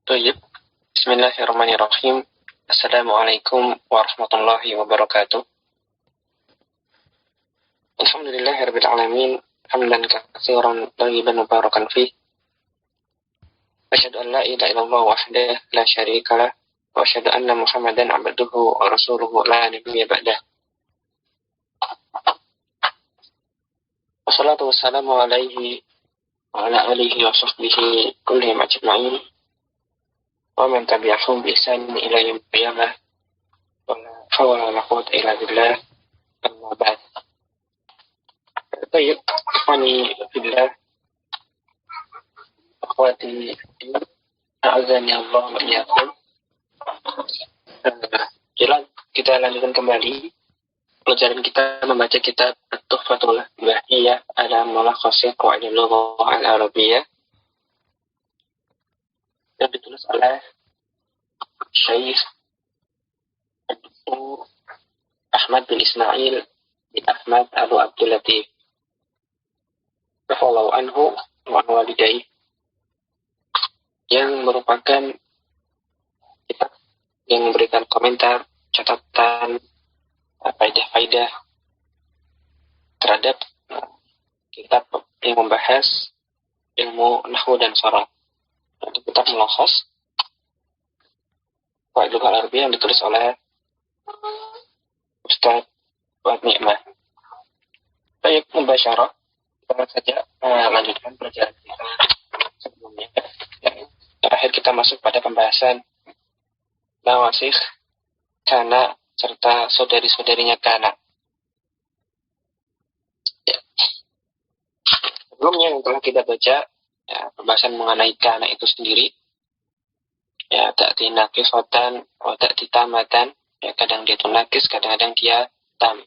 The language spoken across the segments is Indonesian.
Baik. Bismillahirrahmanirrahim. Assalamualaikum warahmatullahi wabarakatuh. Alhamdulillahirabbil alamin. Hamdan katsiran thayyiban mubarakan fih. Asyhadu an la ilaha illallah wahdahu la syarika lah wa asyhadu anna Muhammadan abduhu wa rasuluhu la nabiyya ba'dah. Wassalatu wassalamu alaihi wa ala alihi wa sahbihi kullihim ajma'in. Wa man tabi'ahum bi ihsan ila yaumil qiyamah. Wa la hawla wa la quwwata illa billah. Amma ba'd. Baik, ikhwani fillah, akhwati a'azani Allah wa iyyakum. Kita lanjutkan kembali pelajaran kita membaca kitab Tuhfatul Bahiyah ala Mulakhasi Qawaidil Lughah Al-Arabiyyah yang ditulis oleh Syekh Dr. Ahmad bin Ismail bin Ahmad Abu Abdul Latif radhiyallahu anhu wa an walidayhi, yang merupakan kitab yang memberikan komentar, catatan, faidah-faidah terhadap kitab yang membahas ilmu nahwu dan sharaf. Itu kitab Mulakhas Qawaidil Lughah Al-Arabiyyah yang ditulis oleh Ustaz Fuad Ni'mah. Baik, mubasyarah, kita saja lanjutkan pelajaran kita sebelumnya. Terakhir kita masuk pada pembahasan nawasikh kana serta saudari-saudarinya kana. Ya. Sebelumnya yang telah kita baca, ya, pembahasan mengenai kana itu sendiri, ya, ta'ti naqisatan wa ta'ti tamatan, ya, kadang dia itu nakis, kadang-kadang dia tam.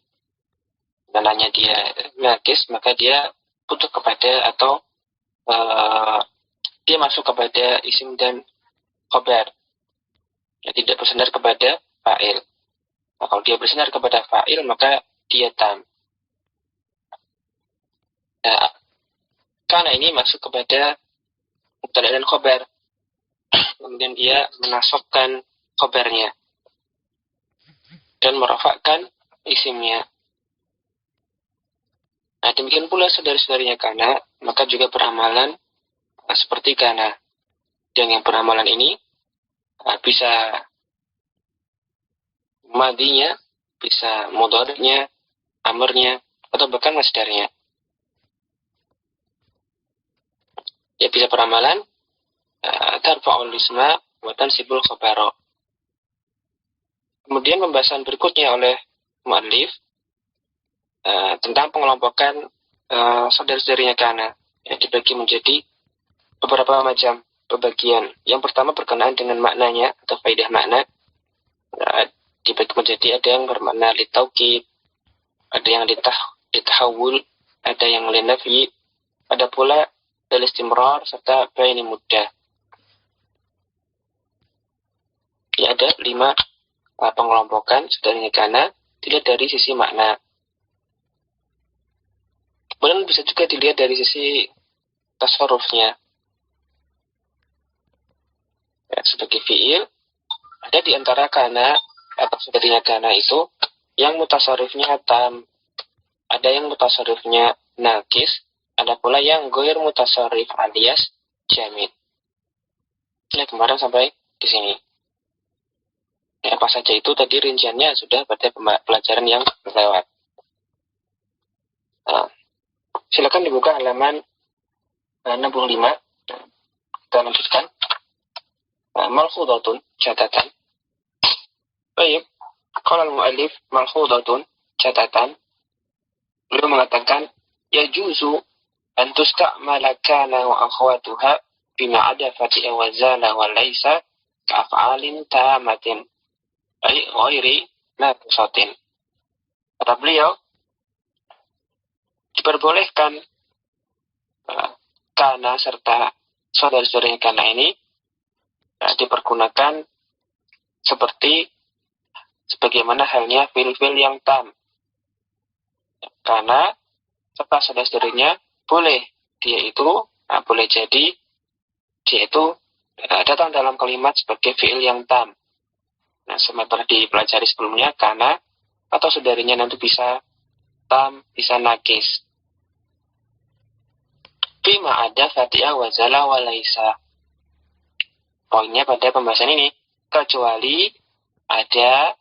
Karena dia nakis, maka dia butuh kepada atau dia masuk kepada isim dan khabar, ya, tidak bersandar kepada fa'il. Nah, kalau dia bersandar kepada fa'il, maka dia tam. Nah, karena ini masuk kepada mubtada dan khabar, kemudian dia menasabkan khabarnya dan merafa'kan isimnya. Nah, demikian pula saudari-saudarinya kana, maka juga beramalan seperti kana. Dan yang beramalan ini bisa madinya, bisa mudhari'nya, amrnya, atau bahkan masdarnya. Ya, bisa beramalan tarfa'ul isma wa tansibul khabara. Kemudian pembahasan berikutnya oleh mu'allif tentang pengelompokan saudari-saudarinya kana, yang dibagi menjadi beberapa macam pembagian. Yang pertama berkenaan dengan maknanya atau faidah makna, dibagi menjadi ada yang bermakna litaukid, ada yang litahawul, ada yang linafi, ada pula listimrar serta baini mudah. Ya, ada 5 pengelompokan saudarinya kana dilihat dari sisi makna. Kemudian bisa juga dilihat dari sisi tasarrufnya. Ya, sebagai fiil, ada di antara kana atau saudarinya kana itu yang mutasarrifnya tam, ada yang mutasarrifnya nakis, ada pula yang ghair mutasarrif alias jamid. Nah, kemarin sampai di sini. Ya, apa saja itu tadi rinciannya sudah pada pelajaran yang lewat. Nah, silakan dibuka halaman 65. Kita lanjutkan. Malkhudatun, catatan. Baik, qala al-mu'allif malkhudatun, catatan. Beliau mengatakan yajuzu an tusta'mala kana wa akhwatuha bima ada fati'a wa zala wa laisa ka'af'alin tamatin ay ghairi naqisatin. Kata beliau, diperbolehkan kana serta saudara-saudara kana ini dipergunakan seperti sebagaimana halnya fil-fil yang tam. Karena serta saudara-saudaranya boleh dia itu boleh jadi dia itu datang dalam kalimat sebagai fi'il yang tam. Nah, seperti dipelajari sebelumnya, kana atau saudarinya nanti bisa tam, bisa nakis. Fima ada fatiha wa zala wa laisa. Poinnya pada pembahasan ini, kecuali ada,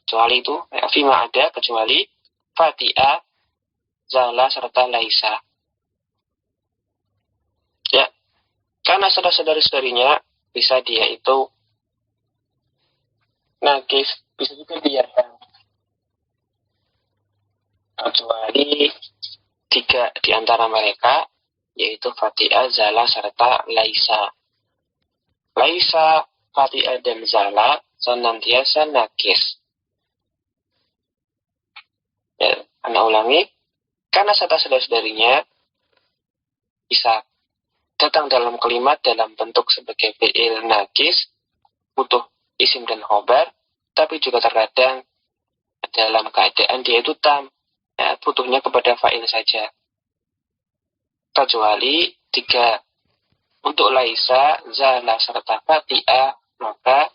kecuali itu, fima ada, kecuali fatiha, zala, serta laisa. Ya, karena saudara-saudarinya bisa dia itu nakis, bisa juga dia tam. Kecuali 3 di antara mereka, yaitu fatiha, zala, serta laisa. Laisa, fatiha, dan zala senantiasa nakis. Ya, Anda ulangi, karena saudara-saudarinya bisa datang dalam kalimat dalam bentuk sebagai fi'il nakis, butuh isim dan khobar, tapi juga terkadang dalam keadaan dia itu tam, ya, butuhnya kepada fa'il saja. Kecuali 3. Untuk laisa, zala, serta fatiha, maka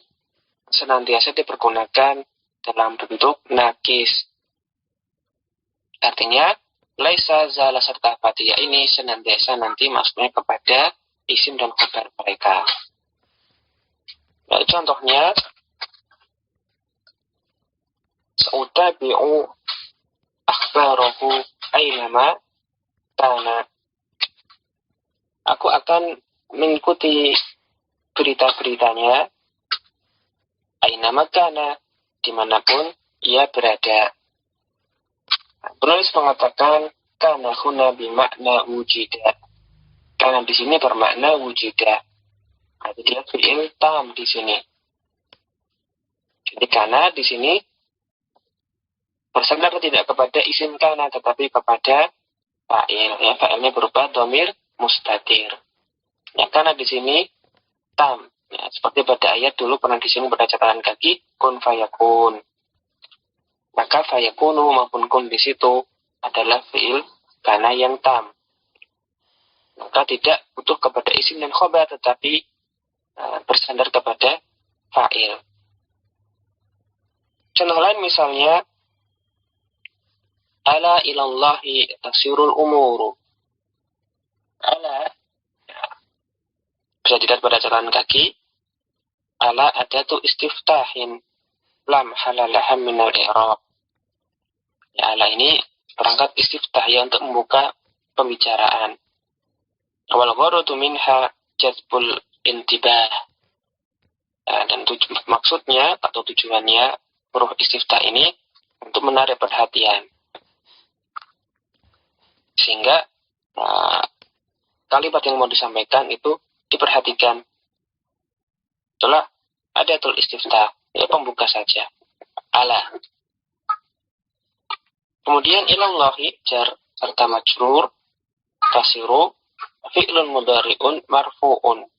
senantiasa dipergunakan dalam bentuk nakis. Artinya, laisa, zala, serta fatiha ini senantiasa nanti maksudnya kepada isim dan khabar mereka. Nah, contohnya, Utabi'u akhbarahu aynama kana. Aku akan mengikuti berita-beritanya aynama kana, dimanapun ia berada. Penulis mengatakan kana huna bimakna wujida. Karena di sini bermakna wujida. Jadi dia fi'il tam di sini. Jadi kana di sini bersandar tidak kepada isim kana, tetapi kepada fa'il. Ya, fa'ilnya berupa dhamir mustatir. Ya, kana di sini tam. Ya, seperti pada ayat dulu pernah di sini pada catatan kaki kun fayakun. Maka fayakunu maupun kun di situ adalah fi'il kana yang tam. Maka tidak butuh kepada isim dan khobar, tetapi bersandar kepada fa'il. Contoh lain misalnya, ala ilallahi tasirul umuru. Ala, ya, bisa dilihat pada catatan kaki, ala adatu istiftahin lam halalaha minal i'rab. Ya, ala ini perangkat istiftah ya untuk membuka pembicaraan. Wal gharadu minha jazbul intibah. Dan maksudnya atau tujuannya huruf istiftah ini untuk menarik perhatian. Sehingga kalimat yang mau disampaikan itu diperhatikan. Itulah adatul istiftah, ya pembuka saja. Ala. Kemudian ilallahi jar serta majrur tasiru fi'lun mudhari'un marfu'un.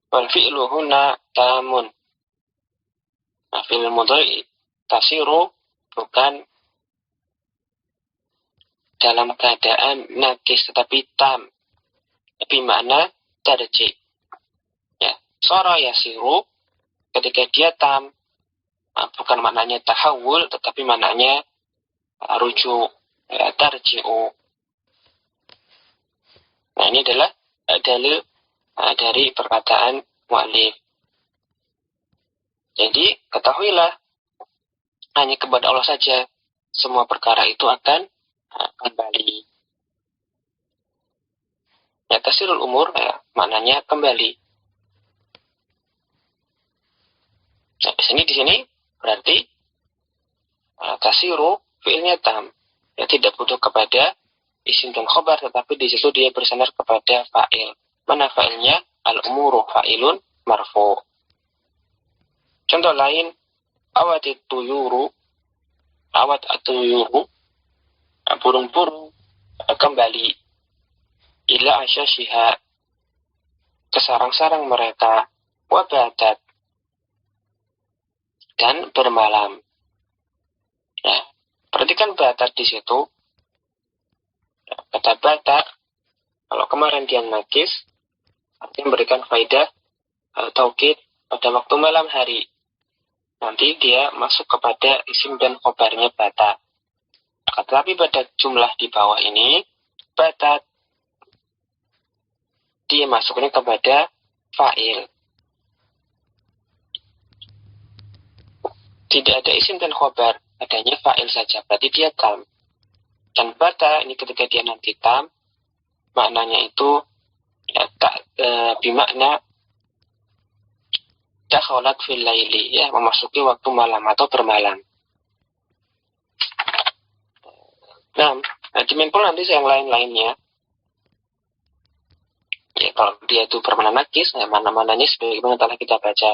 Wal fi'lu huna tamun. Nah, fi'il mudhari' tasiru bukan dalam keadaan nakis tetapi tam. Tapi makna tarji. Ya, sara yasiru ketika dia tam. Nah, bukan maknanya tahawul tetapi maknanya rujuk, ya, tarji'u. Nah, ini adalah dalil dari perkataan mu'allif. Jadi, ketahuilah hanya kepada Allah saja semua perkara itu akan kembali. Ya, tasirul umur, ya, maknanya kembali. Nah, di sini berarti tasiru fi'ilnya tam. Ya, tidak butuh kepada isim dan khobar, tetapi di situ dia bersandar kepada fa'il. Mana fa'ilnya? Al-umuru fa'ilun marfu. Contoh lain, awat tuyuru, burung-burung kembali ila asyashiha ke sarang-sarang mereka, wabadat dan bermalam. Ya, perhatikan batat di situ. Kata batat, kalau kemarin dia nakis, artinya memberikan faedah taukid pada waktu malam hari. Nanti dia masuk kepada isim dan khobarnya bata. Tetapi pada jumlah di bawah ini, bata dia masuknya kepada fa'il. Tidak ada isim dan khobar, adanya fa'il saja, berarti dia tam. Dan bata ini ketika dia nanti tam, maknanya itu ya, bimakna dakhalat fil laili, ya, memasuki waktu malam atau bermalam. Nah, demimpul nanti yang lain-lainnya. Ya, kalau dia itu bermakna nakis, ya, mana-mananya sebagaimana telah kita baca.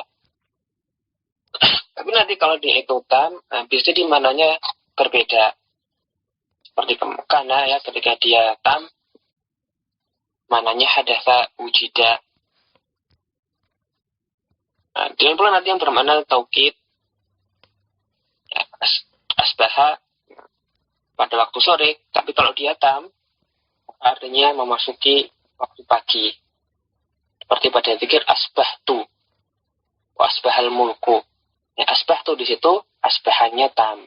Tapi nanti kalau dia itu tam, biasanya di mananya berbeda. Seperti karena ya ketika dia tam, mananya hadatsa wujida. Dengan pula nanti yang bermakna taukid, ya, asbaha pada waktu sore. Tapi kalau dia tam, artinya memasuki waktu pagi. Seperti pada zikir asbahtu, wa asbahal mulku. Ya, asbahtu di situ asbahannya tam.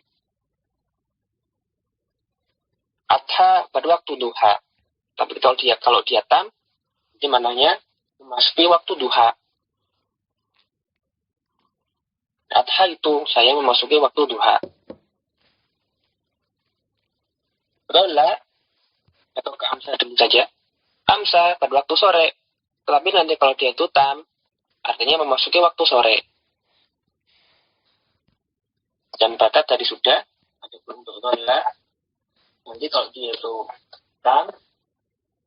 Adha pada waktu duha. Tapi kalau dia tam, di mananya memasuki waktu duha. Adha itu saya memasuki waktu duha. Rola atau ke amsa demi saja. Amsa pada waktu sore. Tetapi nanti kalau dia itu tam, artinya memasuki waktu sore. Dan batat tadi sudah. Ada untuk rola. Nanti kalau dia itu tam,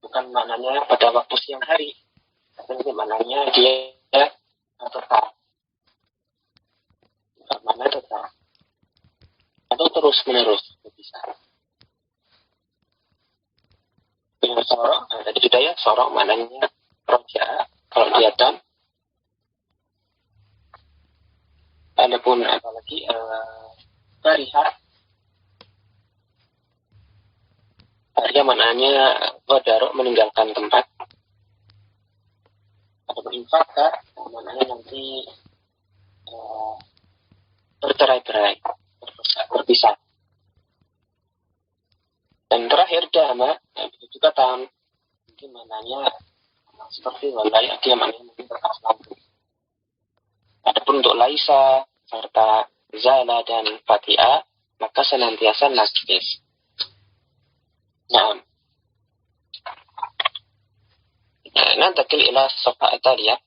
bukan maknanya pada waktu siang hari. Tapi maknanya dia tetap. Mana tetap atau terus menerus bisa. Dengan sorok, tadi sudah ya, sorok maknanya roja kalau dia tam. Adapun apalagi bariha maknanya qadarok meninggalkan tempat. Adapun infaka maknanya nanti bercerai-berai, berpisah. Dan terakhir dama, itu juga tam, mungkin maknanya seperti walai, dia maknanya mungkin bekas lampu. Adapun untuk laisa serta zala dan fatia, maka senantiasa nakis. Nah, nantakil ila safa ataliyah.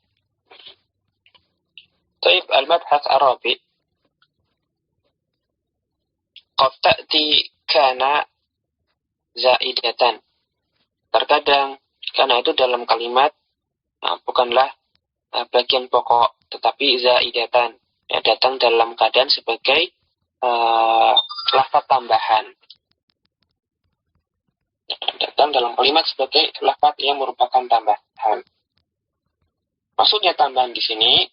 Taib al-mabhath arabi. Qad ta'ti kana zaidatan. Terkadang kana itu dalam kalimat bukanlah bagian pokok, tetapi zaidatan, ya, datang dalam keadaan sebagai lafaz tambahan. Ya, datang dalam kalimat sebagai lafaz yang merupakan tambahan. Maksudnya tambahan di sini,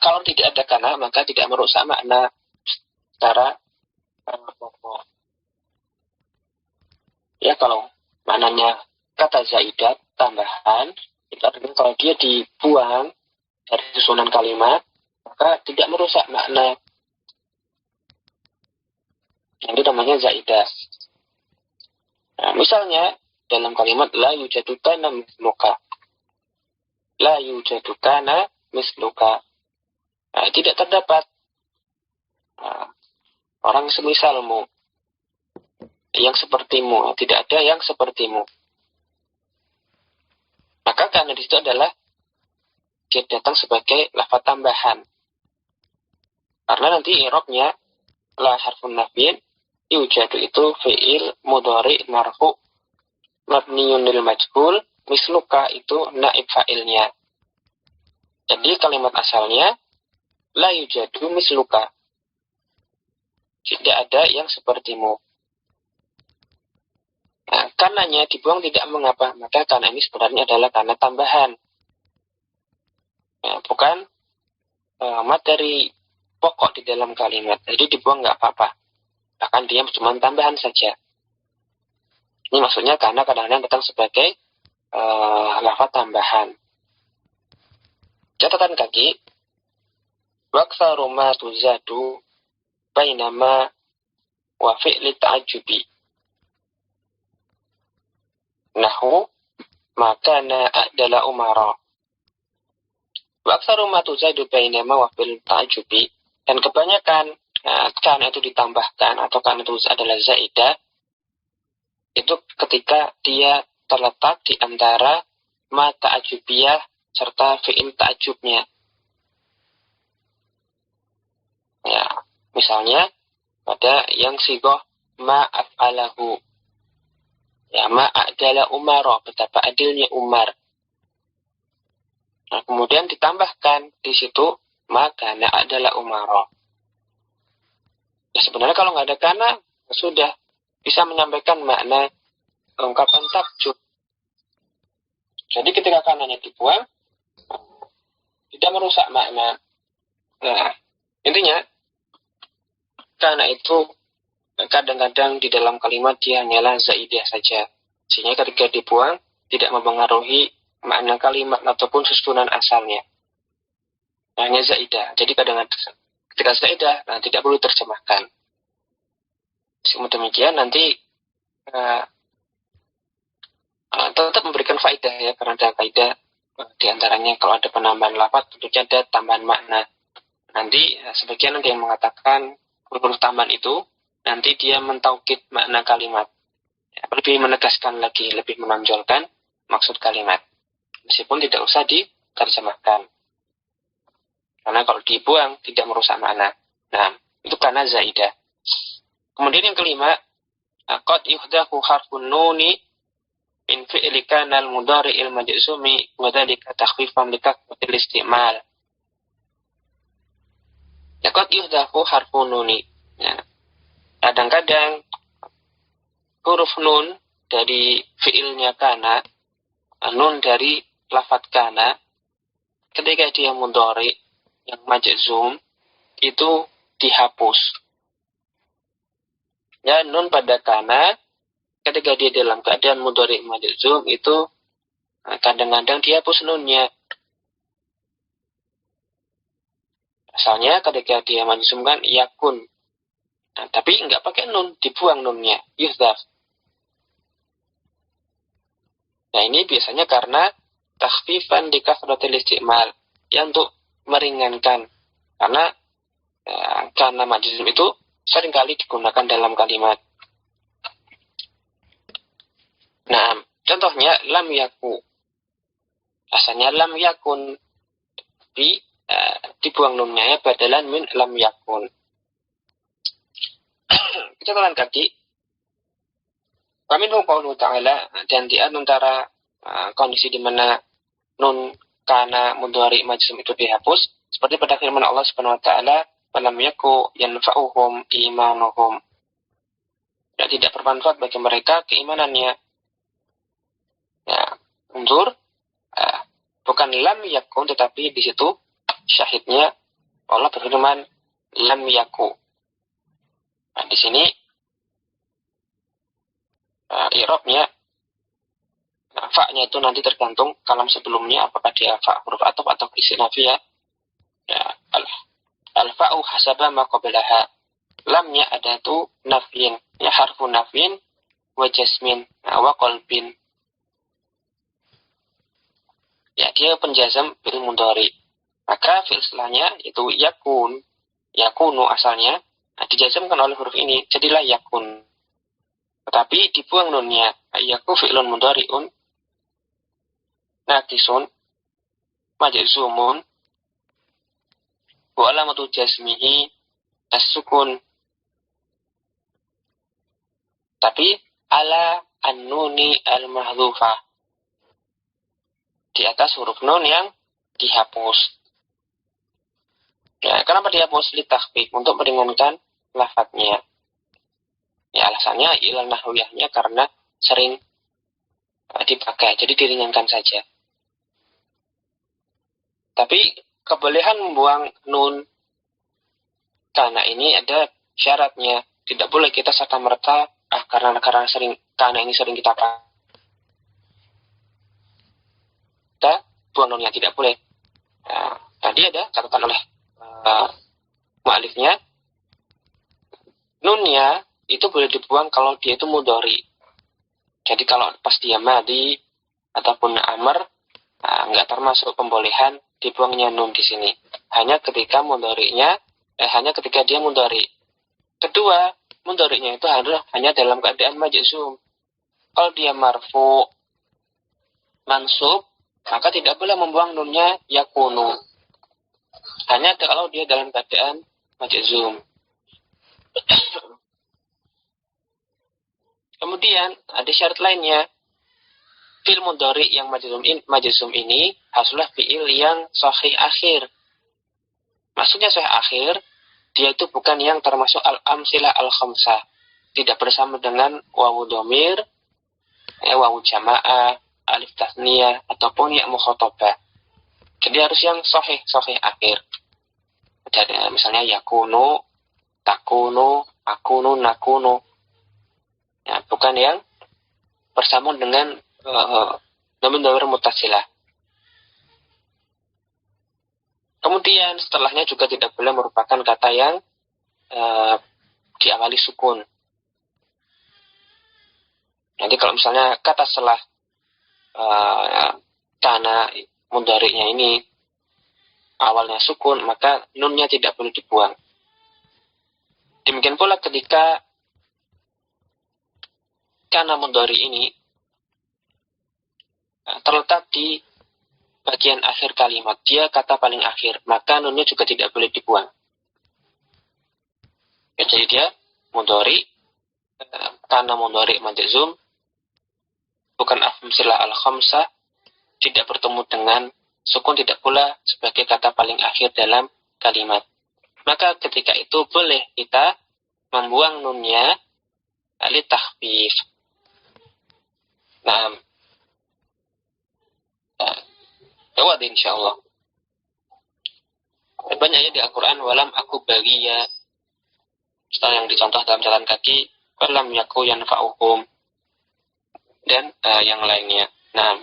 kalau tidak ada kana, maka tidak merusak makna secara pokok. Ya, kalau maknanya kata zaidat, tambahan, itu artinya kalau dia dibuang dari susunan kalimat, maka tidak merusak makna. Itu namanya zaidah. Nah, misalnya, dalam kalimat la yujadu kana misluka. La yujadu kana misluka. Tidak terdapat orang semisalmu, yang sepertimu, tidak ada yang sepertimu. Maka karena di situ adalah dia datang sebagai lafaz tambahan. Karena nanti i'rabnya la harfun nafyin, yujadu itu fi'il mudhari marfu mabniyun lil majhul, misluka itu naib fa'ilnya. Jadi kalimat asalnya la yujadu misluka. Tidak ada yang sepertimu. Nah, karenanya dibuang tidak mengapa, maka karena ini sebenarnya adalah karena tambahan. Ya, bukan materi pokok di dalam kalimat. Jadi dibuang nggak apa-apa. Bahkan dia cuma tambahan saja. Ini maksudnya karena kadang-kadang datang sebagai lafaz tambahan. Catatan kaki, waqtsaru ma tuzadu bainama wa fi'li ta'ajjubi. Nahu makana a'dala umara. Waqtsaru ma tuzadu bainama wa fi'li ta'ajjubi. Dan kebanyakan kana itu ditambahkan atau kana itu adalah zaidah, itu ketika dia terletak di antara ma ta'ajjubiyah serta fi'il ta'ajjubnya. Ya, misalnya pada yang sigoh ma'af'alahu. Ya, ma'adala umara, betapa adilnya Umar. Nah, kemudian ditambahkan di situ maka adalah umara. Ya, sebenarnya kalau nggak ada kana, sudah bisa menyampaikan makna ungkapan takjub. Jadi ketika kananya dibuang, tidak merusak makna. Nah, intinya kana itu kadang-kadang di dalam kalimat dia hanyalah zaidah saja. Sehingga ketika dibuang tidak mempengaruhi makna kalimat ataupun susunan asalnya. Hanya zaidah. Jadi kadang-kadang ketika zaidah tidak perlu terjemahkan. Meskipun demikian nanti tetap memberikan faedah ya, karena ada kaidah di antaranya kalau ada penambahan lafaz tentunya ada tambahan makna. Nanti sebagian ada yang mengatakan huruf tambahan itu nanti dia mentaukid makna kalimat. Ya, lebih menegaskan lagi, lebih menonjolkan maksud kalimat. Meskipun tidak usah diterjemahkan. Karena kalau dibuang tidak merusak makna. Nah, itu karena zaidah. Kemudian yang kelima, qad yuhdahu harfun nuni min fi'li kana al-mudhari'il majzumi wa dzalika takhfifan li kathratil istimal. Ya, qad yuhdahu harfun nuni. Ya. Kadang-kadang huruf nun dari fi'ilnya kana, nun dari lafadz kana, ketika dia mudhari yang majzum itu dihapus. Ya, nun pada kana ketika dia dalam keadaan mudhari majzum itu kadang-kadang dihapus nunnya. Asalnya ketika dia majzumkan yakun. Nah, tapi enggak pakai nun, dibuang nunnya, yuhdaf. Nah, ini biasanya karena takhfifan di kathratil istimal, ya, untuk meringankan. Karena majzum itu seringkali digunakan dalam kalimat. Nah, contohnya lam yaku. Asalnya lam yakun, dibuang nunnya ya, badalan min lam yakun. Catatan kaki. Wa minhu qauluhu ta'ala, dan di antara kondisi di mana nun kana mudhari majzum itu dihapus, seperti pada firman Allah Subhanahu wa taala, "Walam yaku yanfa'uhum imanuhum." Dan tidak bermanfaat bagi mereka keimanannya. Ya, unzur, bukan lam yakun, tetapi di situ syahidnya Allah berfirman lam yaku. Nah, di sini i'rabnya, fa-nya itu nanti tergantung kalam sebelumnya apakah dia fa huruf ataf atau isim nafiyah. Ya, al-fa'u hasaba ma qablaha. Lamnya ada tu nafyin, ya, harfu nafyin wa jasmin, wa qalbin. Ya, dia penjazam bil mudhari. Maka fi'il setelahnya itu yakun, yakunu asalnya, dijazamkan oleh huruf ini, jadilah yakun. Tetapi dibuang nunnya, yaku fi'lun mudhari'un naqisun majzumun wa alamatu jazmihi as-sukun. Tapi ala an-nuni al-mahdhufah, di atas huruf nun yang dihapus. Ya, kenapa dihapus? Litakhfif, untuk meringankan lafadznya. Ya, alasannya ilal nahwiyahnya karena sering dipakai, jadi diringankan saja. Tapi kebolehan membuang nun kana ini ada syaratnya. Tidak boleh kita serta-merta karena sering kana ini sering kita pakai. buang nunnya, tidak boleh. Tadi ada catatan oleh mu'alifnya, nunnya itu boleh dibuang kalau dia itu mudhari. Jadi kalau pas dia madi ataupun amr, nggak termasuk pembolehan dibuangnya nun di sini. Hanya ketika dia mudhari. Kedua, mudhari'nya itu hanya dalam keadaan majzum. Kalau dia marfu, mansub, maka tidak boleh membuang nunnya yakunu. Hanya kalau dia dalam keadaan majzum. Kemudian ada syarat lainnya. Fi'il mudhari yang majzum ini haruslah fi'il yang sahih akhir. Maksudnya sahih akhir, dia itu bukan yang termasuk al-amsilah al-khamsah. Tidak bersama dengan wawu dhamir, wawu jamaah, alif tasniyah, ataupun ya mukhatabah. Jadi harus yang sahih akhir. Jadi misalnya yakunu, takunu, akunu, nakunu. Ya, bukan yang bersama dengan dhamir mutasilah. Kemudian setelahnya juga tidak boleh merupakan kata yang diawali sukun. Nanti kalau misalnya kata setelah kana mudhari'nya ini awalnya sukun, maka nunnya tidak boleh dibuang. Demikian pula ketika kana mudhari ini terletak di bagian akhir kalimat, dia kata paling akhir, maka nunnya juga tidak boleh dibuang. Ya, jadi dia mudhari, kana mudhari majzum, bukan amsilah al-khamsah, tidak bertemu dengan sukun, tidak pula sebagai kata paling akhir dalam kalimat. Maka ketika itu boleh kita membuang nunnya li takhfif. Nah, jawab insyaallah. Banyaknya di Al-Quran, walam aku bagi ya, setelah yang dicontoh dalam jalan kaki, walam yaku yanfa'uhum, dan yang lainnya. Nah,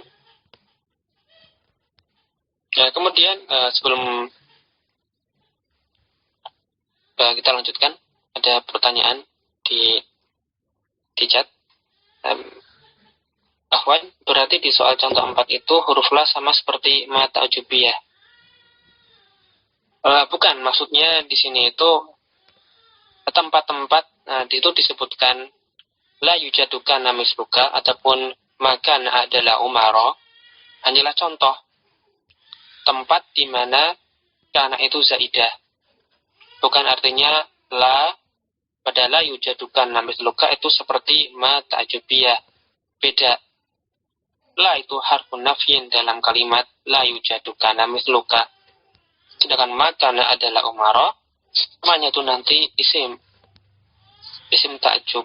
kemudian sebelum kita lanjutkan, ada pertanyaan di chat. Akhwan, berarti di soal contoh 4 itu huruf la sama seperti ma ta'jubiyah. Bukan, maksudnya di sini itu tempat-tempat itu disebutkan la yujadukan misluka ataupun makan adalah umaro, hanyalah contoh tempat di mana kana itu zaidah. Bukan artinya la pada la yujadukan misluka itu seperti ma ta'jubiyah. Beda. La itu harfun nafyin dalam kalimat la yujadukan misluka. Sedangkan makana adalah umara, namanya itu nanti isim ta'jub.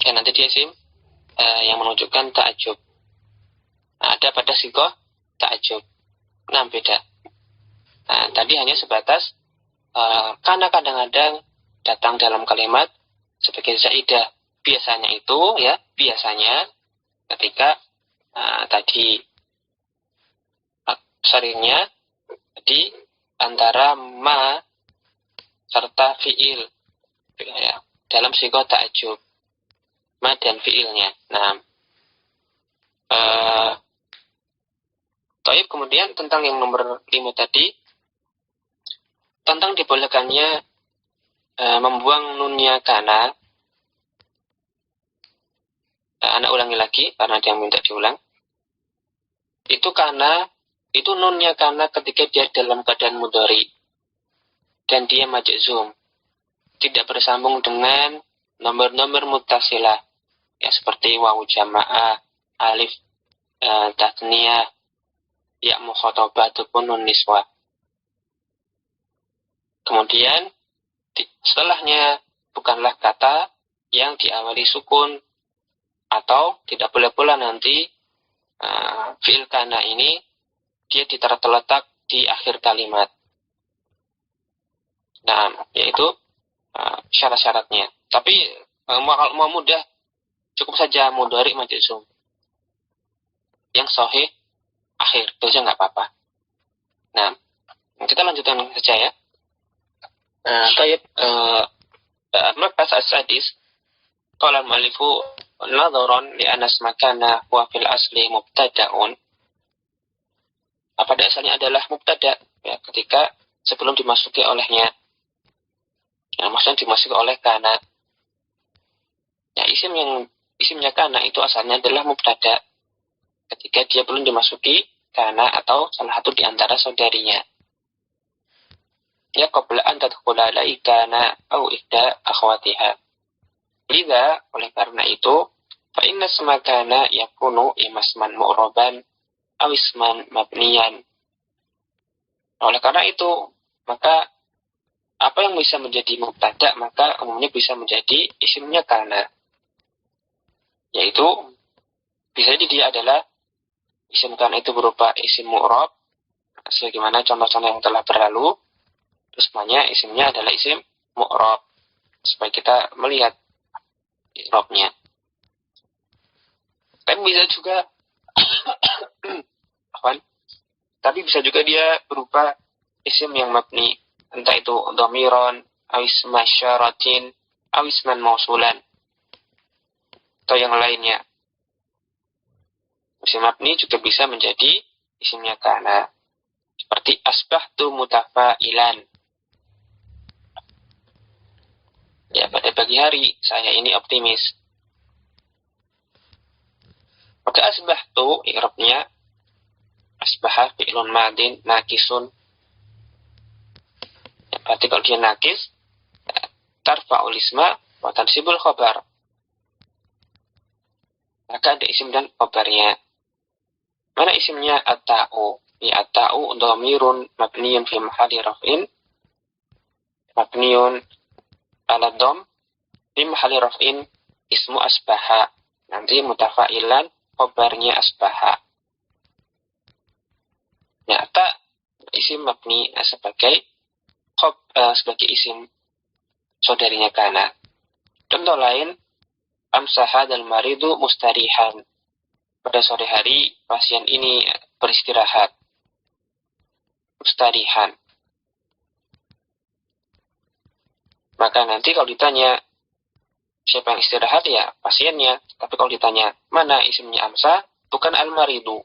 Ya, nanti dia isim yang menunjukkan ta'jub. Ada pada sigoh ta'jub. Nah, beda. Nah, tadi hanya sebatas karena kadang-kadang datang dalam kalimat sebagai zaidah. Biasanya itu ya, ketika tadi seringnya di antara ma serta fi'il ya, dalam sigoh ta'jub, ma dan fi'ilnya. Nah, Taib, kemudian tentang yang nomor 5 tadi, tentang dibolehkannya membuang nunnya kana. Anak ulangi lagi karena dia minta diulang. Itu nunnya kana ketika dia dalam keadaan mudhari dan dia majzum, tidak bersambung dengan nomor-nomor muttasilah ya, seperti wawu jamaah, alif tasniyah, ya mukhatabah ataupun nun niswah. Kemudian setelahnya bukanlah kata yang diawali sukun, atau tidak boleh pula nanti fi'il kana ini dia terletak di akhir kalimat. Nah, yaitu syarat-syaratnya. Tapi mau mudah, cukup saja mudhari majzum. yang sahih akhir, itu aja nggak apa-apa. Nah, kita lanjutkan saja ya. Taib mabhas as-sadis qala al-mu'allifu nadharan li anna ismakana huwa fil asli mubtada'un. Pada asalnya adalah mubtada ya, ketika sebelum dimasuki olehnya. Nah, maksudnya dimasuki oleh kana. Ya, isimnya kana itu asalnya adalah mubtada ketika dia belum dimasuki kana atau salah satu di antara saudarinya. Ya, qabla an tadkhula alai kana au ihda akhwatiha. Lidza, oleh karena itu, fa inna isma kana yakunu imasman mu'raban aw isman mabniyan. Oleh karena itu, maka apa yang bisa menjadi mubtada maka umumnya bisa menjadi isimnya kana. Yaitu bisa jadi dia adalah isim kana itu berupa isim mu'rab sebagaimana contoh-contoh yang telah berlalu. Terus semuanya isimnya adalah isim mu'rab supaya kita melihat i'rabnya. Tapi bisa juga tapi bisa juga dia berupa isim yang mabni, entah itu dhamiron, aw isma syaratin, aw isman mausulan, atau yang lainnya. Isim mabni juga bisa menjadi isimnya kana, seperti asbahtu mutafailan. Ya, pada pagi hari saya ini optimis. Maka asbahtu i'rabnya asbaha fi'lun madin nakisun. Ya, berarti kalau dia nakis, tarfa'ul isma wa tansibul khabar. Maka ada isim dan khabarnya. Mana isimnya at-ta'u? Ya, at-ta'u dhamirun mabniyun fi mahalli raf'in mabniyun ala dham fi mahalli raf'in ismu asbaha. Nanti mutafa'ilan khabarnya asbaha. Ya, ta isim mabni sebagai sebagai isim saudarinya kana. Contoh lain, amsaha dal maridu mustarihan. Pada sore hari pasien ini beristirahat. Mustarihan. Maka nanti kalau ditanya siapa yang istirahat, ya pasiennya. Tapi kalau ditanya mana isimnya amsa, bukan al maridu,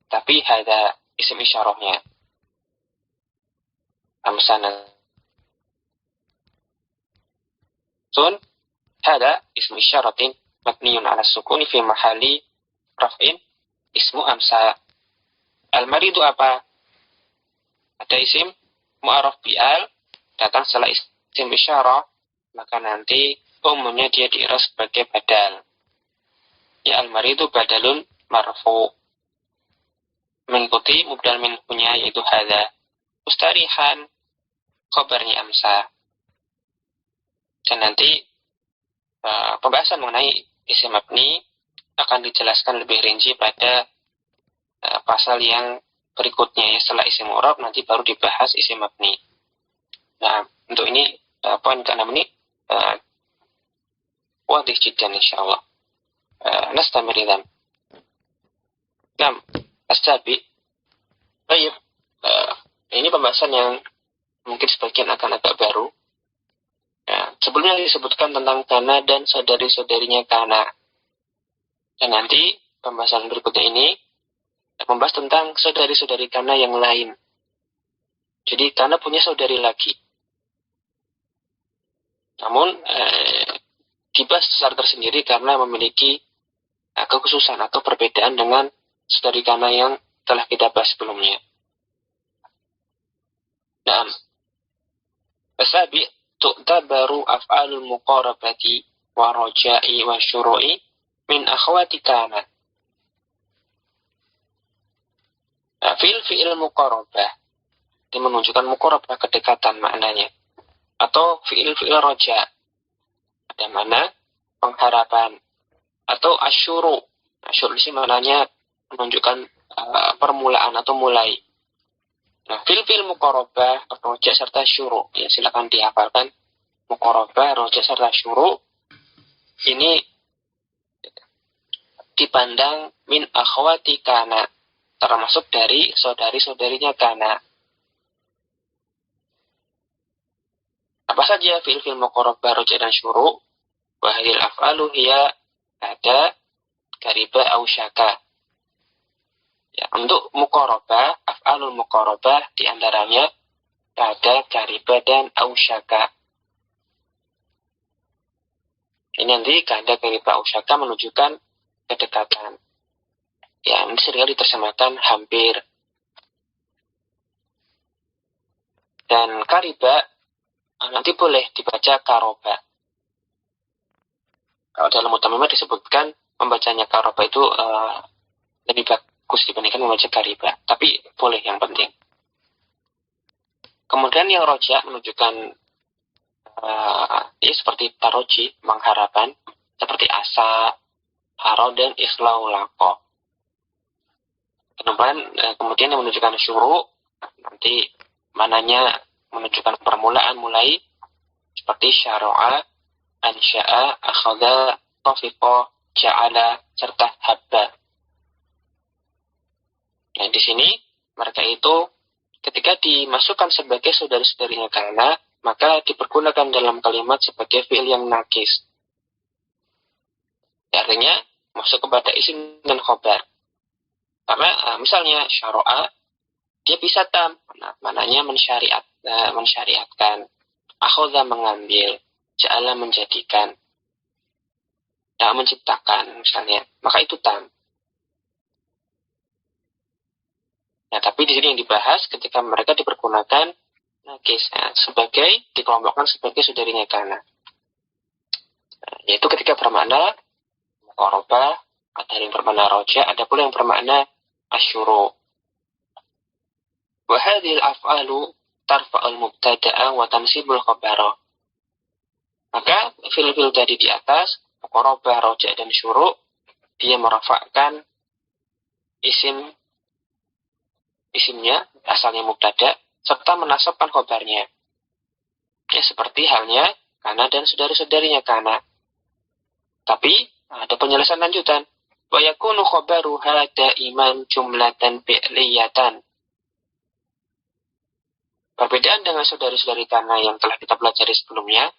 tapi hada isim isyarahnya. Amsana sun hada ismu isyaratin mabniyun ala sukuni fi mahalli raf'in ismu amsa. Al-maridu apa? Ada isim mu'arraf bi'al datang setelah isim isyarah, maka nanti umumnya dia di'rab sebagai badal. Ya, al-maridu badalun marfu, mengikuti mubdal minhunya yaitu hada. Mustarihan khabarnya amsa. Dan nanti pembahasan mengenai isim mabni akan dijelaskan lebih rinci pada pasal yang berikutnya ya. Setelah isim mu'rab nanti baru dibahas isim mabni. Nah, untuk ini poin ke-6 ini wadih jiddan insyaallah. Nastamir idzan. Nah, as-sabi. Baik. Ini pembahasan yang mungkin sebagian akan agak baru. Ya, sebelumnya disebutkan tentang kana dan saudari-saudarinya kana. Dan nanti pembahasan berikutnya ini membahas tentang saudari-saudari kana yang lain. Jadi kana punya saudari lagi. Namun dibahas secara tersendiri karena memiliki kekhususan atau perbedaan dengan saudari kana yang telah kita bahas sebelumnya. Nah, asabi tu'tabaru af'alul muqarabati wa roja'i wa syuru'i min akhwati kana. Fi'il muqarabah ini menunjukkan muqarabah kedekatan maknanya, atau fi'il roja ada mana pengharapan, atau asyuru. Asyuru ini maknanya menunjukkan permulaan atau mulai. Nah, fil muqarabah, roja serta syuru. Ya, silakan dihafalkan. Muqarabah, roja serta syuru. Ini dipandang min akhwati kana, termasuk dari saudari-saudarinya kana. Apa saja fi'il-fi'il muqarrabah, roja dan syuru? Wa hadhil af'alu hiya ada kariba au syaka. Ya, untuk muqarrabah, af'alul muqarrabah di antaranya ada kariba dan au syaka. Ini nanti kada kariba au syaka menunjukkan kedekatan. Ya, ini seringkali diterjemahkan hampir. Dan kariba nanti boleh dibaca karoba. Kalau dalam utamanya disebutkan membacanya karoba itu lebih bagus dibandingkan membaca kariba. Tapi boleh, yang penting. Kemudian yang roja menunjukkan ya seperti taroji, mengharapkan, seperti asa, haro, dan islau lako. Kemudian yang menunjukkan syuru, nanti mananya menunjukkan permulaan, mulai, seperti syara'a, ansya'a, akhadha, tafiqo, ja'ala, serta habba. Nah, di sini mereka itu ketika dimasukkan sebagai saudara-saudarinya kana, maka dipergunakan dalam kalimat sebagai fi'il yang nakis. Artinya masuk kepada isim dan khobar. Karena misalnya syara'a, dia bisa tam, mananya mensyariatkan, akhadha mengambil, ja'ala menjadikan, menciptakan misalnya, maka itu tam. Nah, tapi di sini yang dibahas ketika mereka dipergunakan nakis, sebagai dikelompokkan sebagai saudarinya kana. Yaitu ketika bermakna muqarrabah, ada yang bermakna roja, ada pula yang bermakna asyuru. Wa hadhil af'alu tarfa'ul mubtada'a wa tansibul khabara. Maka fil-fil tadi di atas, muqarrabah, roja, dan syuru, dia merafa'kan isimnya, asalnya mubtada, serta menasabkan khabarnya. Ya, seperti halnya kana dan saudari-saudarinya kana. Tapi ada penjelasan lanjutan. Wa yakunu khabaruha daiman jumlatan fi'liyatan. Perbedaan dengan saudari-saudari kana yang telah kita pelajari sebelumnya,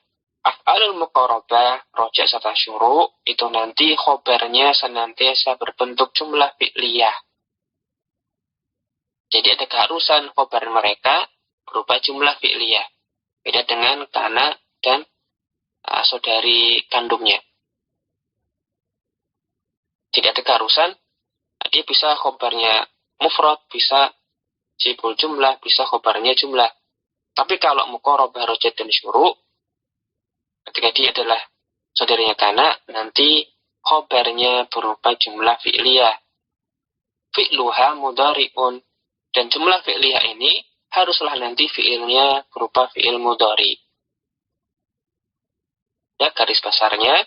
af'alul muqarrabah, roja serta syuru, itu nanti khabarnya senantiasa berbentuk jumlah fi'liyah. Jadi ada keharusan khabar mereka berupa jumlah fi'liyah. Beda dengan kana dan saudari kandungnya. Tidak ada keharusan, dia bisa khabarnya mufrad, bisa jibul jumlah, bisa khabarnya jumlah. Tapi kalau muqarrabah, roja, dan syuru, ketika dia adalah saudarinya kana, nanti khabarnya berupa jumlah fi'liyah. Fi'luha mudhari'un. Dan jumlah fi'liyah ini haruslah nanti fi'ilnya berupa fi'il mudhari. Ya, garis besarnya,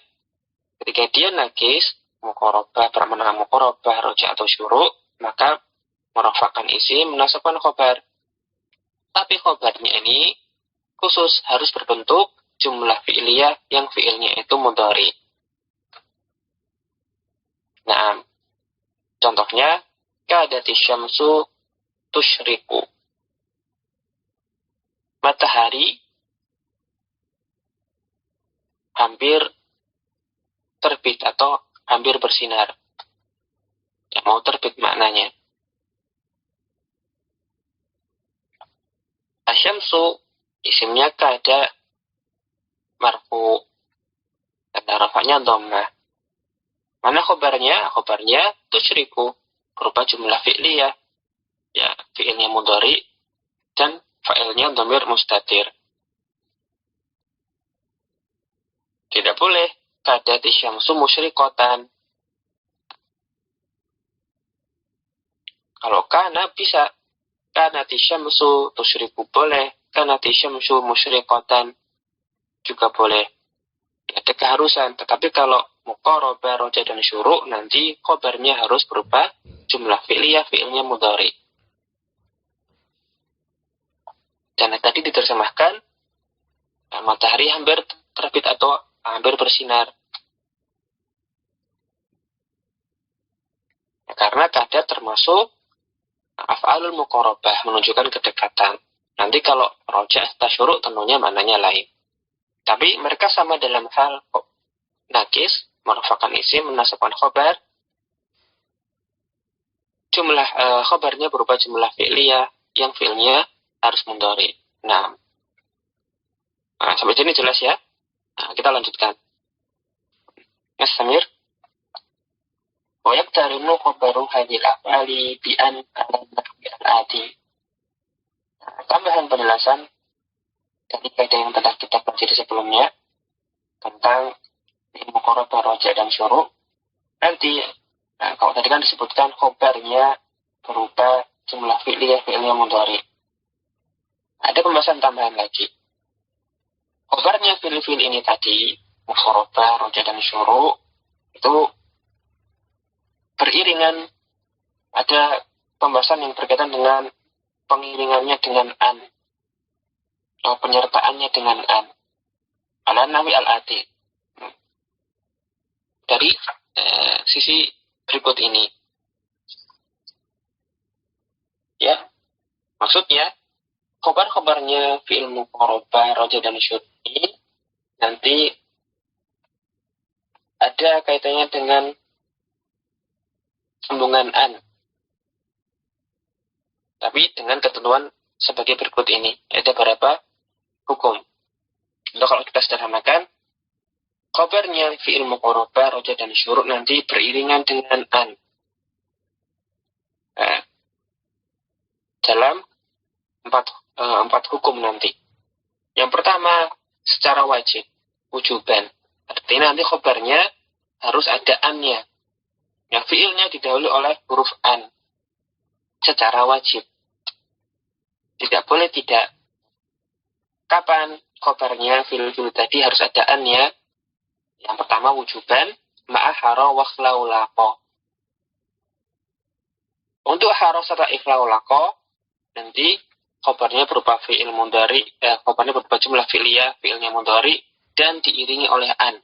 ketika dia nakis, muqarrabah, bermakna muqarrabah, roja, atau syuru, maka merafa'kan isim, menasabkan khabar. Tapi khabarnya ini khusus harus berbentuk jumlah fi'liyah yang fi'ilnya itu mudhari. Nah, contohnya, kadati syamsu tusyriku. Matahari hampir terbit atau hampir bersinar. Ya, mau terbit maknanya. Asyamsu isimnya kada marfu, kata rafanya dhammah. Mana khobarnya? Khobarnya tusyriku, berupa jumlah fi'liyah. Ya, fi'ilnya mudhari dan fa'ilnya dhamir mustatir. Tidak boleh kadati syamsu musyriqatan. Kalau kana bisa, kanati syamsu tusyriku boleh, kanati syamsu musyriqatan juga boleh. Ada keharusan, tetapi kalau muqarrabah, roja, dan syuru, nanti khabarnya harus berupa jumlah fi'liyah, fi'ilnya mudhari. Dan tadi diterjemahkan matahari hampir terbit atau hampir bersinar. termasuk af'alul muqarabah, menunjukkan kedekatan. Nanti kalau roja tasyuruk tentunya maknanya lain. Tapi mereka sama dalam hal nakis, merupakan isim, menasabkan khobar. Jumlah khobarnya berupa jumlah fi'liyah, yang fi'ilnya harus mudhari. Nah, sampai sini jelas ya? Nah, kita lanjutkan. Mas Samir. Wa yaktarinu khobaru hadil af'ali bi'an al-nahwi al-ati. Tambahan penjelasan dari kaidah yang telah kita pelajari sebelumnya tentang muqarabah, roja, dan syuru. Nanti, kalau tadi kan disebutkan khobarnya berupa jumlah fi'liyah, fi'ilnya mudhari. Ada pembahasan tambahan lagi. Khobarnya fi'il ini tadi, muqarabah, roja, dan syuru, itu beriringan. Ada pembahasan yang berkaitan dengan pengiringannya dengan an, atau penyertaannya dengan an, ala nahwi al-ati. Dari sisi berikut ini, ya, maksudnya khobar-khobarnya fi'il muqarabah, roja, dan syuru ini nanti ada kaitannya dengan sambungan an, tapi dengan ketentuan sebagai berikut ini. Ada beberapa hukum. Untuk kalau kita sederhanakan, khobarnya fi'il muqarabah, roja, dan syuru nanti beriringan dengan an. Dalam empat hukum nanti. Yang pertama, secara wajib, wujuban. Artinya nanti khobarnya harus ada an-nya. Yang fi'ilnya didahului oleh huruf an. Secara wajib. Tidak boleh tidak. Kapan khobarnya fi'il tadi harus ada an-nya? Yang pertama wujuban, ma'ahara wa khlaulaqo. Untuk hara serta ikhlaulaqo, nanti khobarnya berupa fi'il mudhari, khobarnya berupa jumlah fi'liyah, fi'ilnya mudhari, dan diiringi oleh an.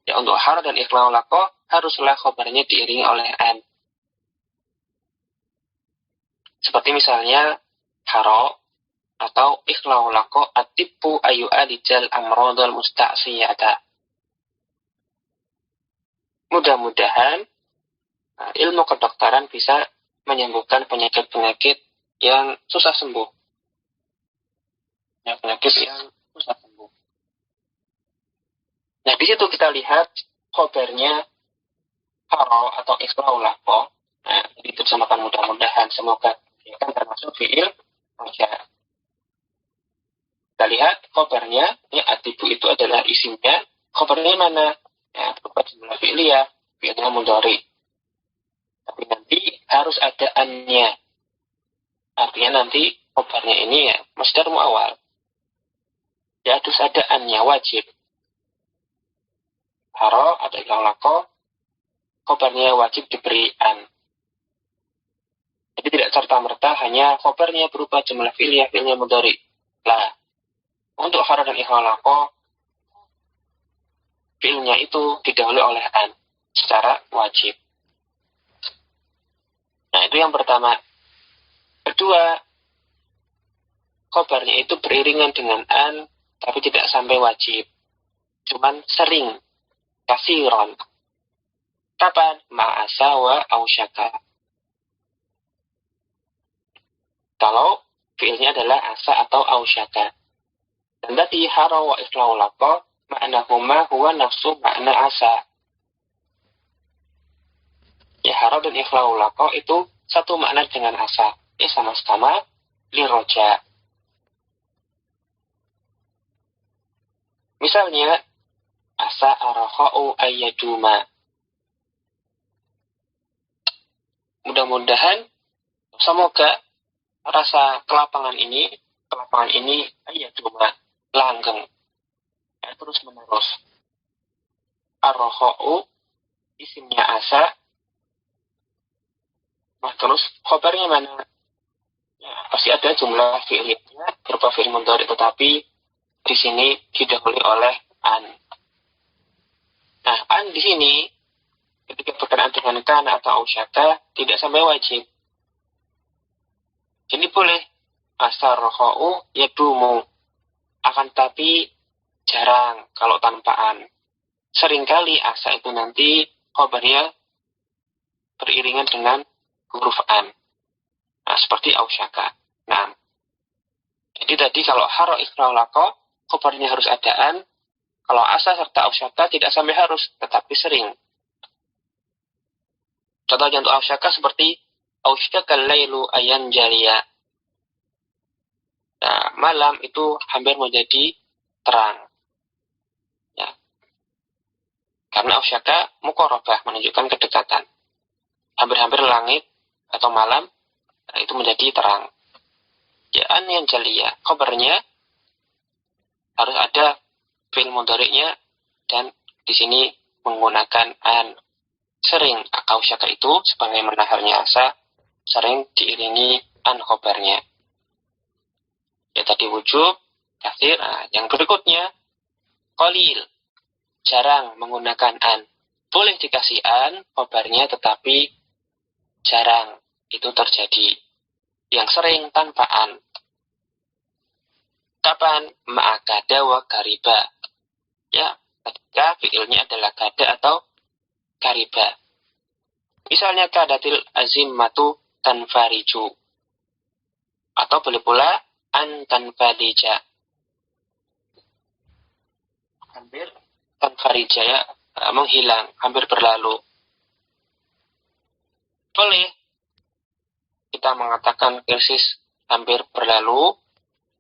Ya, untuk hara dan ikhlaulaqo, haruslah khobarnya diiringi oleh an. Seperti misalnya haro atau ikhlaulaqo atipu ayu alijal amrodal musta'siyata. Mudah-mudahan ilmu kedokteran bisa menyembuhkan penyakit-penyakit yang susah sembuh. Ya, penyakit yang susah sembuh. Nah, di situ kita lihat khobarnya haro atau ikhlaulaqo. Nah, diterjemahkan mudah-mudahan, semoga ya kan termasuk fi'il roja. Kita lihat khobarnya, ya, atibu itu adalah isimnya. Khobarnya mana? Ya, berupa jumlah fi'liyah, fi'ilnya mudhari. Tapi nanti harus ada an-nya. Artinya nanti khobarnya ini ya masdar mu'awwal. Ya, harus ada an-nya, wajib. Haro atau ikhlaulaqo, khobarnya wajib diberi an. Jadi tidak serta-merta hanya khobarnya berupa jumlah fi'liyah, fi'ilnya mudhari. Lah, untuk haro dan ikhlaulaqo, fi'ilnya itu didahului oleh an secara wajib. Nah, itu yang pertama. Kedua, khobarnya itu beriringan dengan an, tapi tidak sampai wajib. Cuman sering, kasiron. Kapan? Ma'asa wa ausyaka. Kalau fi'ilnya adalah asa atau ausyaka. Dan tadi haro wa ikhlaulaqo, ma'nahuma huwa nafsu makna asa. Ya, haro dan ikhlaulaqo itu satu makna dengan asa. Ya, sama-sama liroja. Misalnya, asa arakha'u ayyaduma. Mudah-mudahan, semoga rasa kelapangan ini ayyaduma, langgeng. Ya, terus menerus. Arakha'u, isimnya asa. Nah, terus khobarnya mana? Ya, pasti ada jumlah fi'ilnya berupa fi'il mudhari, tetapi di sini didahului oleh an. Nah, an di sini ketika berkenaan dengan kana atau ausyaka tidak sampai wajib. Ini boleh asarrohau yadumu, akan tapi jarang kalau tanpaan. Seringkali asa itu nanti khobarnya beriringan dengan huruf an. Nah, seperti ausyaka. Nah, jadi tadi kalau haro ikra'ulako, khobarnya harus adaan. Kalau asa serta ausyaka tidak sampai harus, tetapi sering. Contohnya untuk ausyaka seperti ausyaka lailu ayan jalia. Nah, malam itu hampir menjadi terang. Ya. Karena ausyaka muqarabah, menunjukkan kedekatan. Hampir-hampir langit atau malam, nah, itu menjadi terang. Ya, an yang jalia, khabarnya harus ada fi'il mudhari'nya dan di sini menggunakan an. Sering ausyaka itu sebagai menaharnya asa, sering diiringi an khabarnya. Ya tadi wujub, katsir. Nah, yang berikutnya qalil, jarang menggunakan an. Boleh dikasih an khabarnya tetapi jarang itu terjadi. Yang sering tanpa an. Kapan? Ma'akada wa kariba. Ya, ketika fi'ilnya adalah kada atau kariba. Misalnya kadatil azimmatu tanfariju. Atau boleh pula an tanfarija. Hampir tanfarija ya, menghilang, hampir berlalu. Boleh kita mengatakan krisis hampir berlalu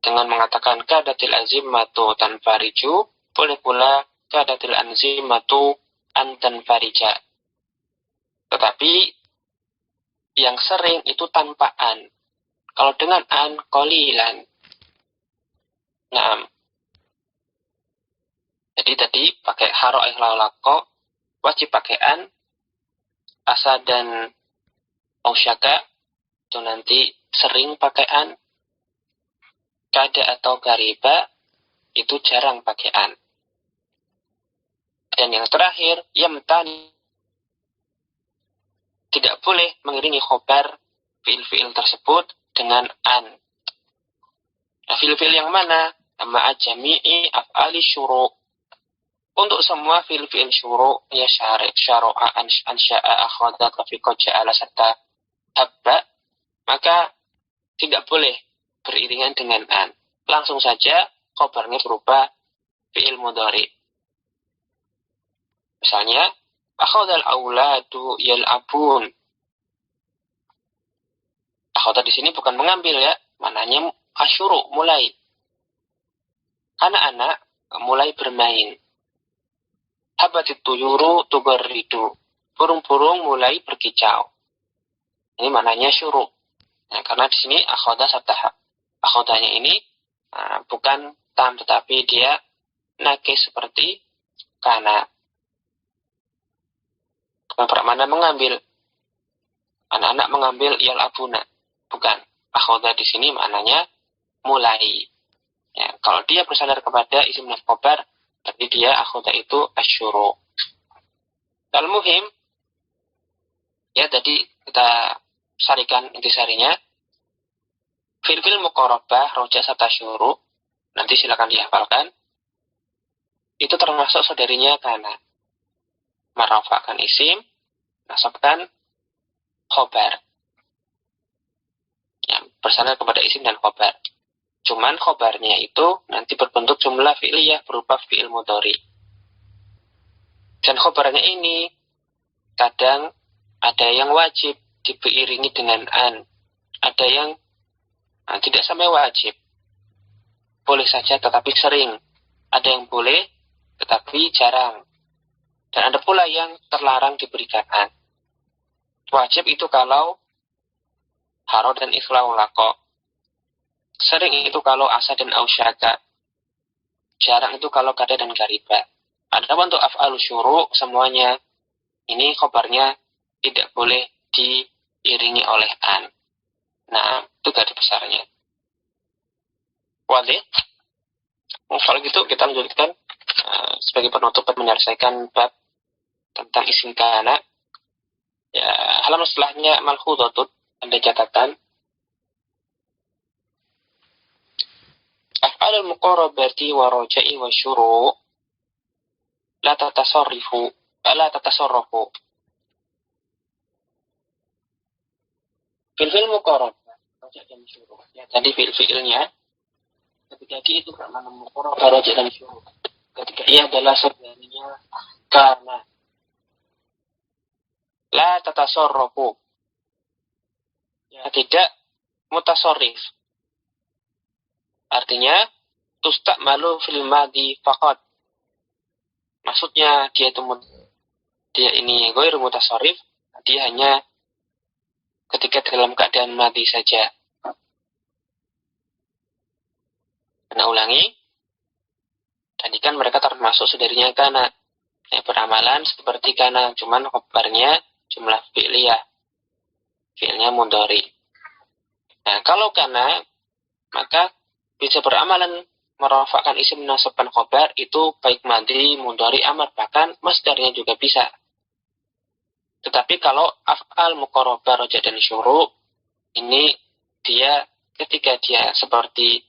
dengan mengatakan kadatil azimmatu tanfariju. Boleh pula kadatil azimmatu an tanfarija. Tetapi yang sering itu tanpa an. Kalau dengan an, qalilan. Nah, jadi tadi pakai haro ikhlaulako, wajib pakai an, asa dan ausyaka, itu nanti sering pakai an, kada atau gariba, itu jarang pakai an. Dan yang terakhir, yamtani, tidak boleh mengiringi khobar fi'il-fi'il tersebut dengan an. Nah, fi'il-fi'il yang mana? Ma'a jami'i af'ali syuru'. Untuk semua fi'il-fi'il syuru' ya syara'a ansya'a akhada kafiqad ja'ala serta habba, maka tidak boleh beriringan dengan an. Langsung saja khobarnya berubah fi'il mudhari. Misalnya akhadal auladu yal'abun. Akhadha di sini bukan mengambil ya, mananya asyuru, mulai. Anak-anak mulai bermain. Habatit tuyuru tugarridu. Burung-burung mulai berkicau. Ini mananya syuru. Nah, karena di sini akhadha serta akhadhanya ini bukan tam, tetapi dia nakis seperti kana. Bermakna mengambil. Anak-anak mengambil yal'abuna. Bukan. Akhadha di sini maknanya mulai. Ya, kalau dia bersandar kepada isim dan khobar, berarti dia akhadha itu asyuru. Al-muhim, ya tadi kita sarikan intisarinya. Fil-fil muqarabah, roja serta syuru, nanti silakan dihafalkan. Itu termasuk saudarinya kana. Merafakan isim, nasabkan khobar. Yang bersandar kepada isim dan khobar. Cuman khobarnya itu nanti berbentuk jumlah fi'liyah berupa fi'il mudhari. Dan khobarnya ini kadang ada yang wajib diiringi dengan an. Ada yang tidak sampai wajib. Boleh saja tetapi sering. Ada yang boleh tetapi jarang. Dan ada pula yang terlarang diberikan an. Wajib itu kalau haro dan ikhlaulako. Sering itu kalau asa dan ausyaka. Jarang itu kalau kada dan gariba. Adapun untuk af'al syuru semuanya ini khobarnya tidak boleh diiringi oleh an. Nah, itu garis besarnya. Wadih. Kalau gitu kita lanjutkan sebagai penutup menyelesaikan bab tentang isim kana. Ya, halaman setelahnya malhudhatun, ada catatan. Af'alul muqarabati wa raja'i wa syuru' la tatasarrafu. Fil muqarabah, raja' dan syuru'. Ya, tadi fil-fi'ilnya ketika dia itu bermakna muqarabah, raja' dan syuru'. Ketika ia adalah saudaranya karena la tatasarrafu. Ya, tidak mutasarrif. Artinya tusta'malu fil madi faqat. Maksudnya dia ini ghairu mutasarrif, dia hanya ketika dalam keadaan madi saja. Karena ulangi, tadi kan mereka termasuk saudarinya kana. Ya, beramalan seperti kana, cuman khobarnya jumlah fi'liyah. Fi'ilnya mudhari. Nah, kalau kana, maka bisa beramalan merafa'kan isim menasabkan khobar itu baik madhi, mudhari, amar, bahkan masdarnya juga bisa. Tetapi kalau af'al muqarabah, raja' dan syuru' ini dia ketika dia seperti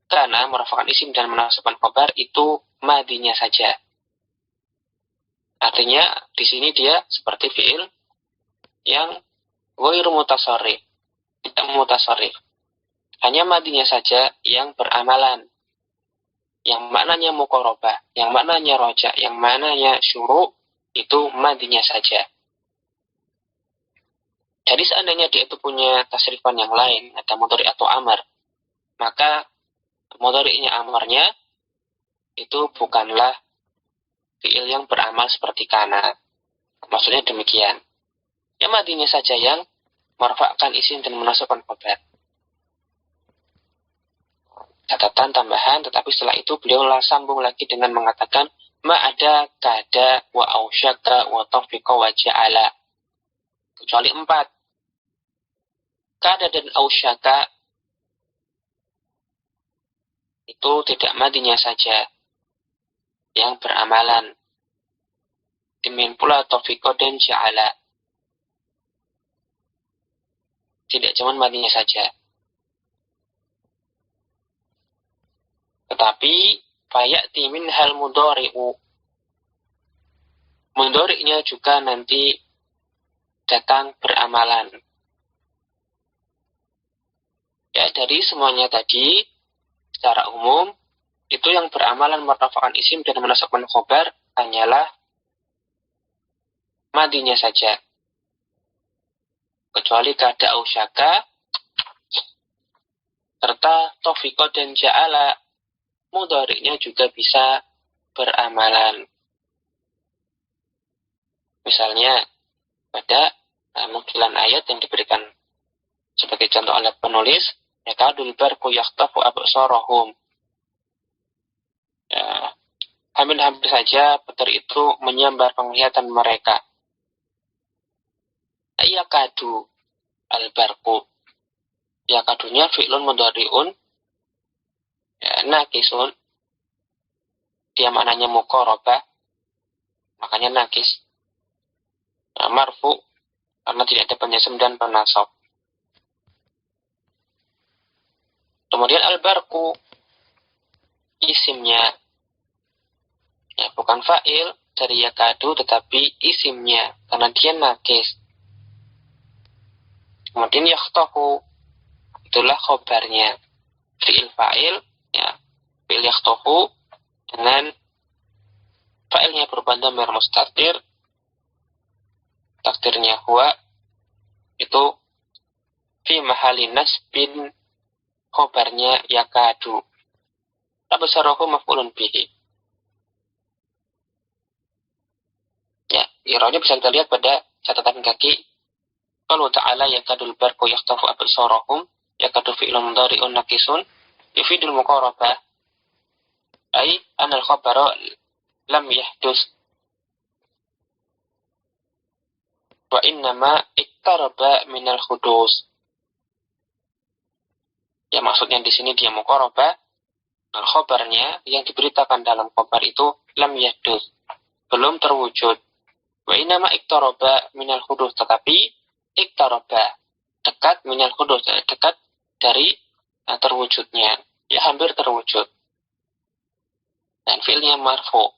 kana merafa'kan isim dan menasabkan khobar itu madhinya saja. Artinya di sini dia seperti fi'il yang ghairu mutasarrif, tidak mutasarrif. Hanya madhinya saja yang beramalan. Yang maknanya muqarabah, yang maknanya raja', yang maknanya syuru' itu madhinya saja. Jadi seandainya dia itu punya tasrifan yang lain, ada mudhari atau amar, maka mudhari'nya amarnya itu bukanlah fi'il yang beramal seperti kana. Maksudnya demikian. Ya madhinya saja yang merfa'kan isim dan menasabkan khobar. Catatan tambahan, tetapi setelah itu beliau sambung lagi dengan mengatakan ma ada kada wa ausyaka wa taufiqa wa ja'ala. Kecuali 4. Kada dan ausyaka itu tidak madhinya saja yang beramalan. Demikian pula taufiqa dan ja'ala. Tidak cuma madhinya saja. Tetapi fayati min hal mudhari'u. Mudhari'nya juga nanti datang beramalan. Ya, dari semuanya tadi secara umum itu yang beramalan merafa'kan isim dan menasabkan khobar hanyalah madhinya saja. Kecuali kada ausyaka serta taufiqa dan ja'ala, mudhari'nya juga bisa beramalan. Misalnya pada nukilan ayat yang diberikan sebagai contoh oleh penulis, yakadul barqu yakhtafu absarahum. Ya, hampir saja petir itu menyambar penglihatan mereka. Yakadu al-barqu. Yakadunya fi'lun mudhari'un ya, nakisun. Dia maknanya muqarabah, makanya nakis. Nah, marfu karena tidak ada penyesem dan penasab. Kemudian al-barqu isimnya ya, bukan fa'il dari yakadu tetapi isimnya karena dia nakis. Kemudian yakhtafu itulah khobarnya. Fi'il fa'il ya, fi'il yakhtafu dengan fa'ilnya berupa dhamir mustatir, takdirnya huwa, itu fi mahali nasbin, khobarnya yakadu. Absarahu maf'ulun bihi. Ya, iranya bisa kita lihat pada catatan kaki. Qalu ta'ala yakadul barqu yakhtafu absarahum, yakadu fi'lun mudhari'un naqisun yufidul muqarabah ay anal khabara lam yahdus wa innama iktaraba minal khudus. Ya, maksudnya di sini dia muqarabah, khabarnya yang diberitakan dalam khabar itu lam yahdus, belum terwujud. Wa inama iqtaraba minal hudud, tetapi iqtaraba dekat minal hudud, dekat dari terwujudnya, ya hampir terwujud. Dan fi'ilnya marfu.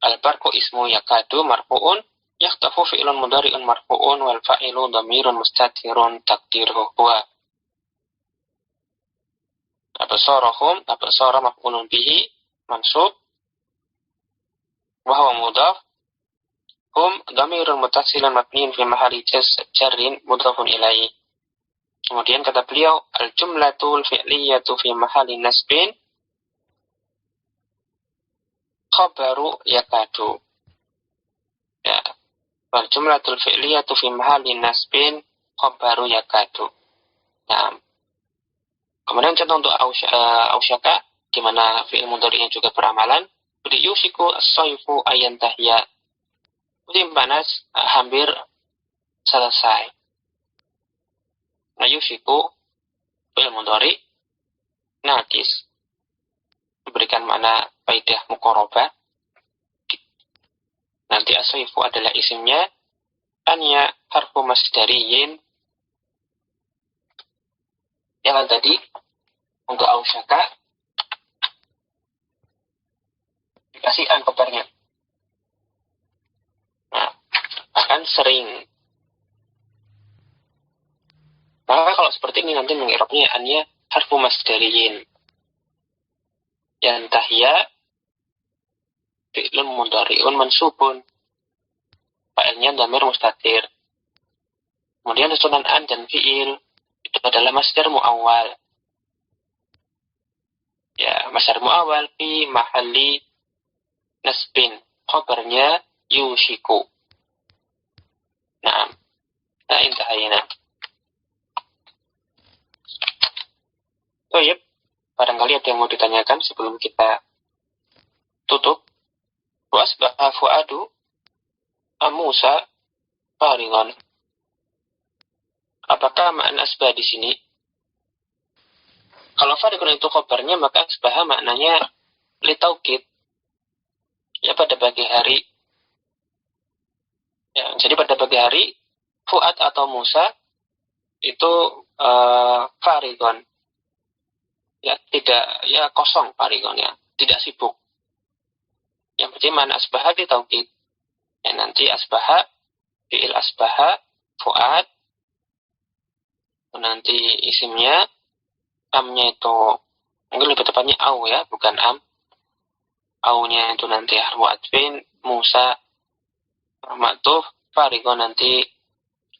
Al-barqu ismu yakadu marfu'un, yakhtafu fi'lun mudhari'un marfu'un wal fa'ilu dhamirun mustatirun taqdiruhu huwa. Absarahum, absara maf'ulun bihi mansub wa huwa mudhaf, hum dhamirun muttasilun mabniun fi mahalli jarrin mudhafun ilaihi. Kemudian kata beliau, al-jumlatul fi'liyatu fi mahalli nasbin khabaru yakadu. Ya, al-jumlatul fi'liyatu fi mahalli nasbin khabaru yakadu. Nah, kemudian contoh untuk ausyaka, di mana fi'il mudhari'nya juga beramalan, yushiku as-sayfu ayantahya. Musim panas hampir selesai. Nah, yushiku fi'il mudhari' nakis, memberikan makna faidah muqarabah. Nanti as-sayfu adalah isimnya, anya harfu masdariyin. Yang tadi untuk ausyaka dikasih an kabarnya. Nah, akan sering. Maka kalau seperti ini nanti mengirabnya annya harfu masdariyin. Yang tahya fi'lun mudhari'un mansubun. Fa'ilnya dhamir mustatir. Kemudian susunan an dan fi'il itu adalah masdar mu'awwal. Ya, masdar mu'awwal fi mahalli nasbin. Khabarnya yushiku. Nah, intahayna. Baik, barangkali ada yang mau ditanyakan sebelum kita tutup. Wasbaha fuadu Musa farigon. Apakah makna asbah di sini? Kalau farigon itu khabarnya, maka asbah maknanya litaukid. Ya, pada pagi hari. Ya, jadi pada pagi hari Fuad atau Musa itu farigon. Ya, tidak, ya kosong farigonnya, tidak sibuk. Yang berarti mana asbaha litaukid. Ya, nanti asbaha, fi'il asbaha, Fuad, nanti isimnya, amnya itu mungkin lebih tepatnya au ya, bukan am. Au-nya itu nanti harfu atfin, Musa ma'tuf, farigon nanti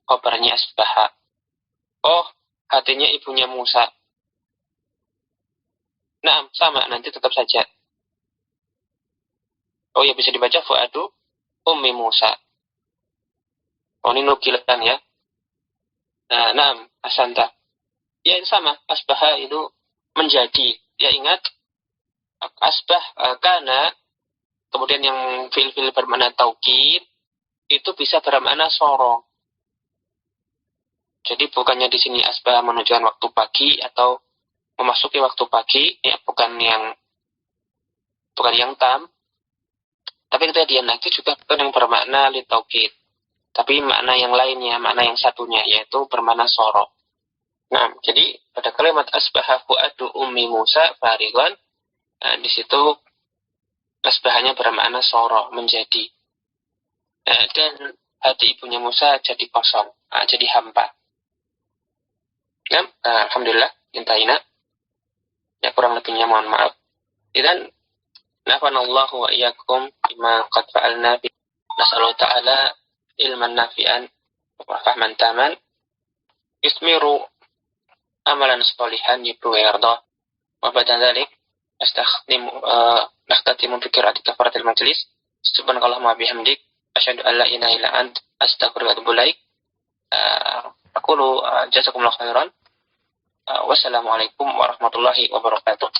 khabarnya asbaha. Oh, hatinya ibunya Musa. Nah, sama nanti tetap saja. Oh ya, bisa dibaca fuadu ummi Musa. Oh, ini nukilan ya. Nah, asanta. Ya, sama. Asbaha itu menjadi. Ya, ingat. Asbah kana. Kemudian yang fil-fil bermakna taukid. Itu bisa bermakna soro. Jadi bukannya di sini asbah menunjukkan waktu pagi atau memasuki waktu pagi. Ya, bukan yang tam. Tapi ketika dia nakis juga bukan yang bermakna litaukid. Tapi makna yang lainnya, makna yang satunya, yaitu bermakna soro. Nah, jadi pada kalimat asbaha fuadu ummi Musa farigon, di situ asbahanya bermakna soro, menjadi. Dan hati ibunya Musa jadi kosong, jadi hampa. Nah, alhamdulillah, intahina. Ya, kurang lebihnya mohon maaf. Dan nafanallahu wa iyyakum bima qad fa'alna bi nas'alullah ta'ala ilman nafi'an wa fahman taman ismiru amalan sholihan yubru yardah wa ba'da dzalik nahtatimu bi qira'ati kafaratil majlis subhanakallahumma bihamdik asyhadu an la ilaha illa ant astaghfiruka wa atubu ilaik. Aqulu jazakumullahu khairan. Wassalamualaikum warahmatullahi wabarakatuh.